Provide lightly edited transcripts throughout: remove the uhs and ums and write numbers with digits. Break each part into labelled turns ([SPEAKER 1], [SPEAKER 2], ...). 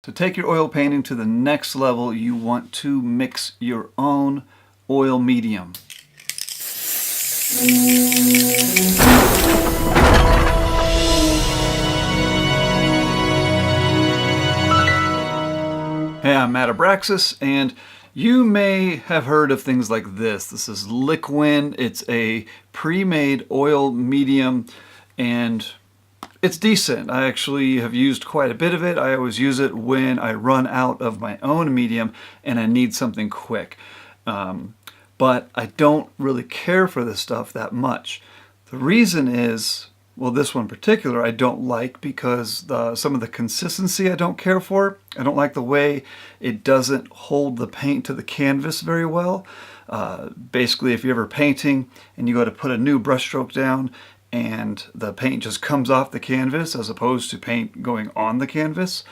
[SPEAKER 1] To take your oil painting to the next level, you want to mix your own oil medium. Hey, I'm Abraxas, and you may have heard of things like this. This is Liquin. It's a pre-made oil medium, and it's decent. I actually have used quite a bit of it. I always use it when I run out of my own medium and I need something quick. But I don't really care for this stuff that much. The reason is, well, this one in particular I don't like because some of the consistency I don't care for. I don't like the way it doesn't hold the paint to the canvas very well. Basically, if you're ever painting and you go to put a new brushstroke down and the paint just comes off the canvas as opposed to paint going on the canvas,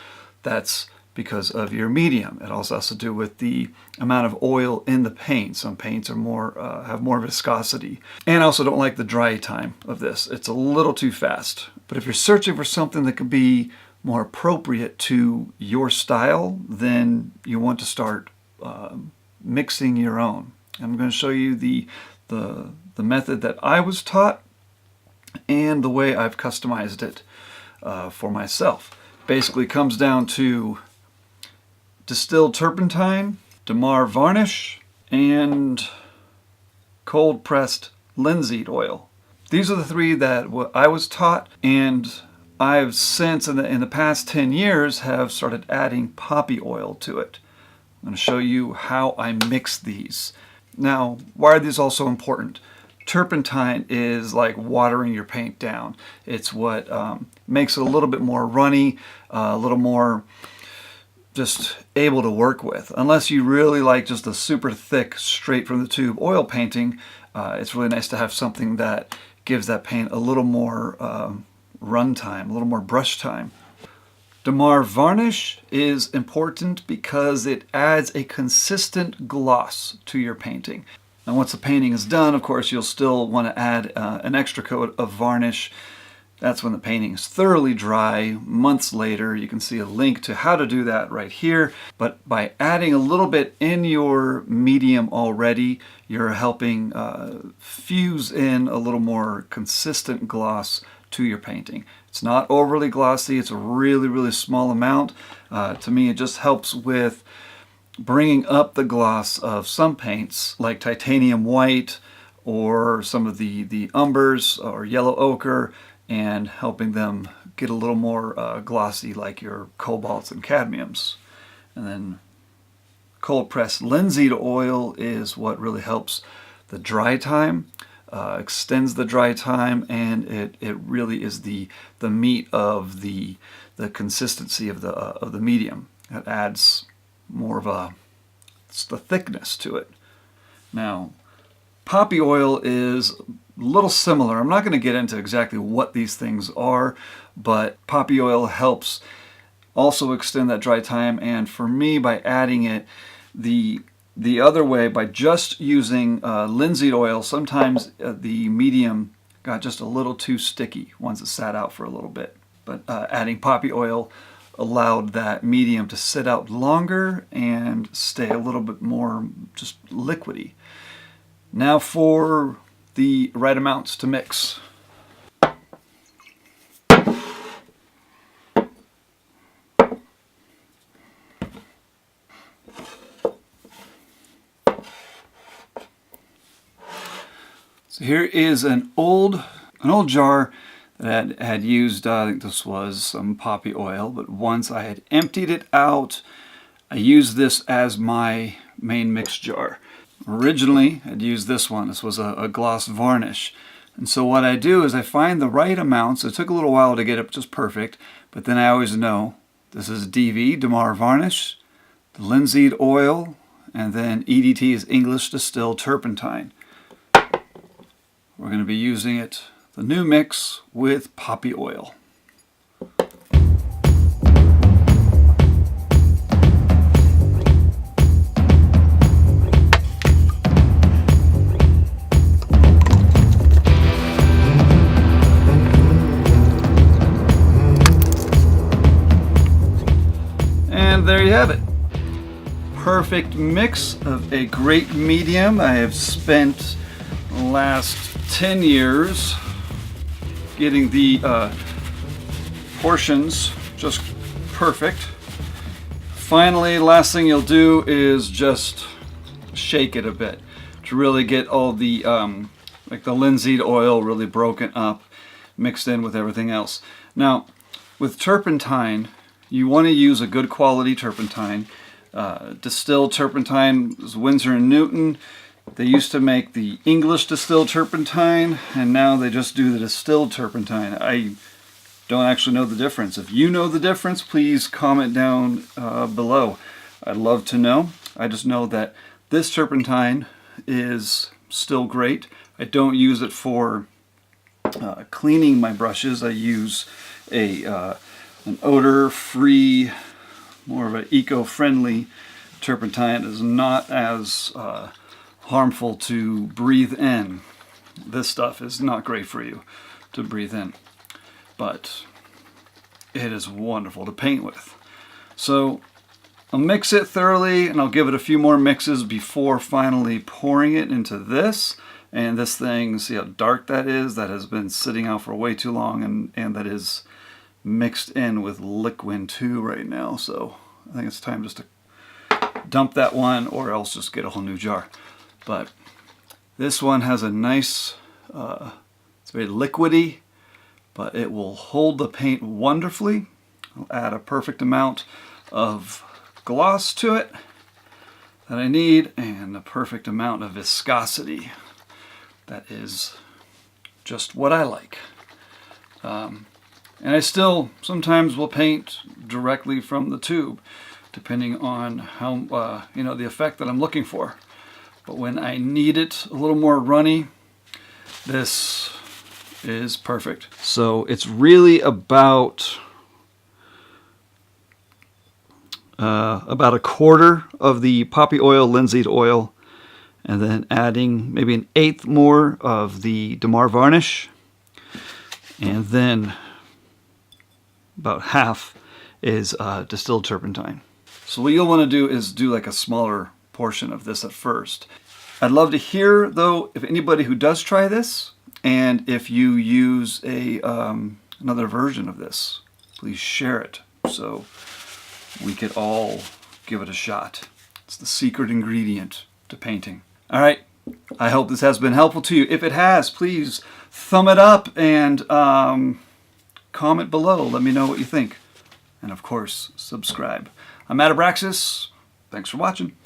[SPEAKER 1] that's because of your medium. It also has to do with the amount of oil in the paint. Some paints are have more viscosity. And I also don't like the dry time of this. It's a little too fast. But if you're searching for something that could be more appropriate to your style, then you want to start mixing your own. I'm going to show you the method that I was taught and the way I've customized it for myself. Basically comes down to distilled turpentine, Damar varnish, and cold pressed linseed oil. These are the three that I was taught, and I've since in the past 10 years have started adding poppy oil to it. I'm going to show you how I mix these. Now, why are these also important? Turpentine is like watering your paint down. It's what makes it a little bit more runny, a little more just able to work with. Unless you really like just a super thick, straight from the tube oil painting, it's really nice to have something that gives that paint a little more run time, a little more brush time. Damar varnish is important because it adds a consistent gloss to your painting. And once the painting is done, of course, you'll still want to add an extra coat of varnish. That's when the painting is thoroughly dry. Months later, you can see a link to how to do that right here. But by adding a little bit in your medium already, you're helping fuse in a little more consistent gloss to your painting. It's not overly glossy. It's a really, really small amount. To me, it just helps with bringing up the gloss of some paints like titanium white or some of the umbers or yellow ochre, and helping them get a little more glossy like your cobalts and cadmiums. And then cold pressed linseed oil is what really helps the dry time, extends the dry time, and it really is the meat of the consistency of the medium. It adds more of the thickness to it. Now, poppy oil is a little similar. I'm not going to get into exactly what these things are, but poppy oil helps also extend that dry time. And for me, by adding it the other way, by just using linseed oil, sometimes the medium got just a little too sticky once it sat out for a little bit. But adding poppy oil allowed that medium to sit out longer and stay a little bit more just liquidy. Now for the right amounts to mix. So here is an old jar that had used, I think this was some poppy oil, but once I had emptied it out, I used this as my main mix jar. Originally, I'd used this one. This was a gloss varnish. And so what I do is I find the right amounts. It took a little while to get it just perfect, but then I always know this is DV, Damar varnish, the linseed oil, and then EDT is English distilled turpentine. We're going to be using it, the new mix, with poppy oil. And there you have it. Perfect mix of a great medium. I have spent the last 10 years getting the portions just perfect. Finally, last thing you'll do is just shake it a bit to really get all the like the linseed oil really broken up, mixed in with everything else. Now, with turpentine, you want to use a good quality turpentine. Distilled turpentine is Winsor & Newton. They used to make the English distilled turpentine, and now they just do the distilled turpentine. I don't actually know the difference. If you know the difference, please comment down below. I'd love to know. I just know that this turpentine is still great. I don't use it for cleaning my brushes. I use an odor-free, more of an eco-friendly turpentine. It is not as harmful to breathe in. This stuff is not great for you to breathe in, but it is wonderful to paint with. So I'll mix it thoroughly, and I'll give it a few more mixes before finally pouring it into this. And this thing, see how dark that is? That has been sitting out for way too long, and that is mixed in with Liquin too right now. So I think it's time just to dump that one, or else just get a whole new jar. But this one has a nice, it's very liquidy, but it will hold the paint wonderfully. I'll add a perfect amount of gloss to it that I need, and a perfect amount of viscosity. That is just what I like. And I still sometimes will paint directly from the tube, depending on how, the effect that I'm looking for. But when I need it a little more runny, this is perfect. So it's really about a quarter of the poppy oil, linseed oil, and then adding maybe an eighth more of the Damar varnish, and then about half is distilled turpentine. So what you'll want to do is do like a smaller portion of this at first. I'd love to hear, though, if anybody who does try this, and if you use a another version of this, please share it so we could all give it a shot. It's the secret ingredient to painting. All right, I hope this has been helpful to you. If it has, please thumb it up and comment below. Let me know what you think. And of course, subscribe. I'm Abraxas. Thanks for watching.